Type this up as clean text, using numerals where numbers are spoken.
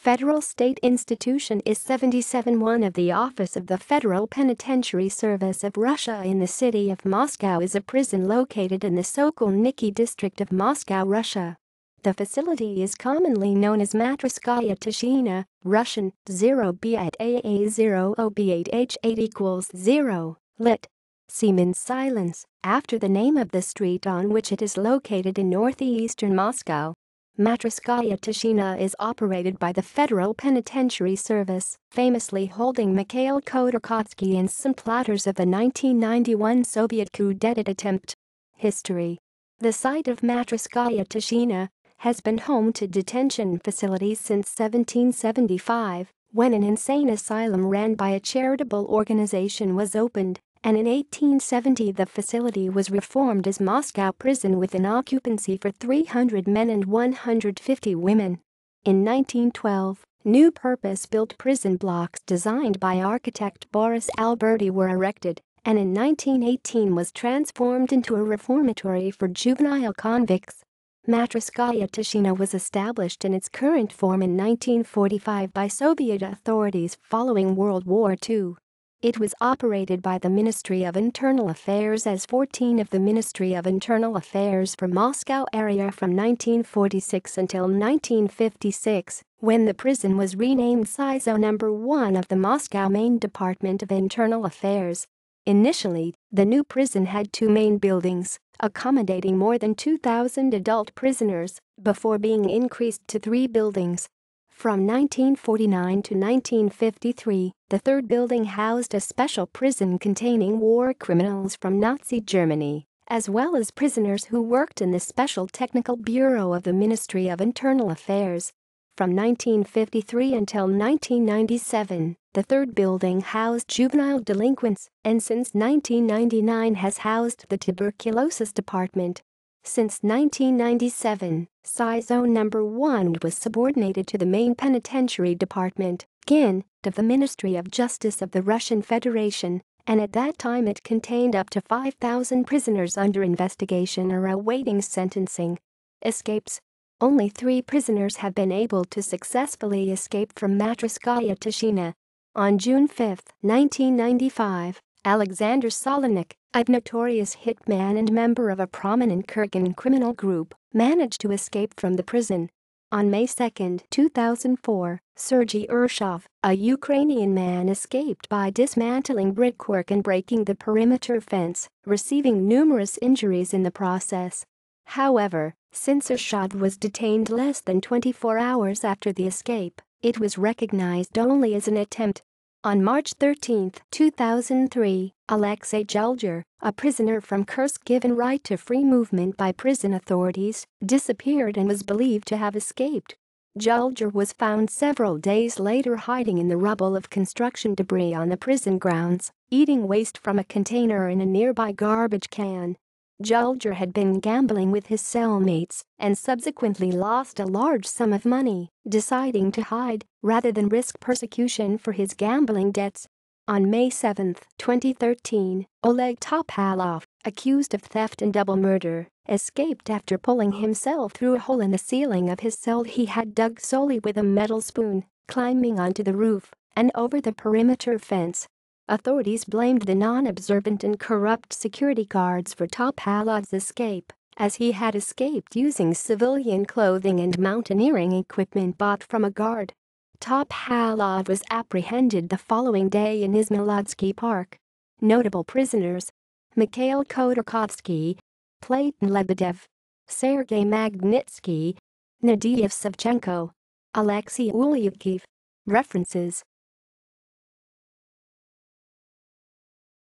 federal state institution is 77. One of the office of the Federal Penitentiary Service of Russia in the city of Moscow is a prison located in the Sokolniki District of Moscow, Russia. The facility is commonly known as Matrosskaya Tishina, Russian, 0b8aa0ob8h8 = 0, Seaman silence, after the name of the street on which it is located in northeastern Moscow. Matrosskaya Tishina is operated by the Federal Penitentiary Service, famously holding Mikhail Khodorkovsky and some plotters of the 1991 Soviet coup d'etat attempt. History. The site of Matrosskaya Tishina has been home to detention facilities since 1775, when an insane asylum ran by a charitable organization was opened, and in 1870 the facility was reformed as Moscow Prison with an occupancy for 300 men and 150 women. In 1912, new purpose-built prison blocks designed by architect Boris Alberti were erected, and in 1918 was transformed into a reformatory for juvenile convicts. Matrosskaya Tishina was established in its current form in 1945 by Soviet authorities following World War II. It was operated by the Ministry of Internal Affairs as 14 of the Ministry of Internal Affairs for Moscow area from 1946 until 1956, when the prison was renamed SIZO No. 1 of the Moscow Main Department of Internal Affairs. Initially, the new prison had two main buildings, accommodating more than 2,000 adult prisoners, before being increased to 3 buildings. From 1949 to 1953, the third building housed a special prison containing war criminals from Nazi Germany, as well as prisoners who worked in the Special Technical Bureau of the Ministry of Internal Affairs. From 1953 until 1997, the third building housed juvenile delinquents, and since 1999 has housed the tuberculosis department. Since 1997, SIZO No. 1 was subordinated to the main penitentiary department, GIN, of the Ministry of Justice of the Russian Federation, and at that time it contained up to 5,000 prisoners under investigation or awaiting sentencing. Escapes. Only 3 prisoners have been able to successfully escape from Matrosskaya Tishina. On June 5, 1995, Alexander Sokolniki, a notorious hitman and member of a prominent Kurgan criminal group, managed to escape from the prison. On May 2, 2004, Sergei Urshov, a Ukrainian man, escaped by dismantling brickwork and breaking the perimeter fence, receiving numerous injuries in the process. However, since Urshov was detained less than 24 hours after the escape, it was recognized only as an attempt. On March 13, 2003, Alexei Julger, a prisoner from Kursk given right to free movement by prison authorities, disappeared and was believed to have escaped. Julger was found several days later hiding in the rubble of construction debris on the prison grounds, eating waste from a container in a nearby garbage can. Julger had been gambling with his cellmates and subsequently lost a large sum of money, deciding to hide rather than risk persecution for his gambling debts. On May 7, 2013, Oleg Topalov, accused of theft and double murder, escaped after pulling himself through a hole in the ceiling of his cell he had dug solely with a metal spoon, climbing onto the roof and over the perimeter fence. Authorities blamed the non-observant and corrupt security guards for Topalov's escape, as he had escaped using civilian clothing and mountaineering equipment bought from a guard. Topalov was apprehended the following day in Izmailovsky Park. Notable prisoners: Mikhail Khodorkovsky, Platon Lebedev, Sergei Magnitsky, Nadia Savchenko, Alexei Ulyukov. References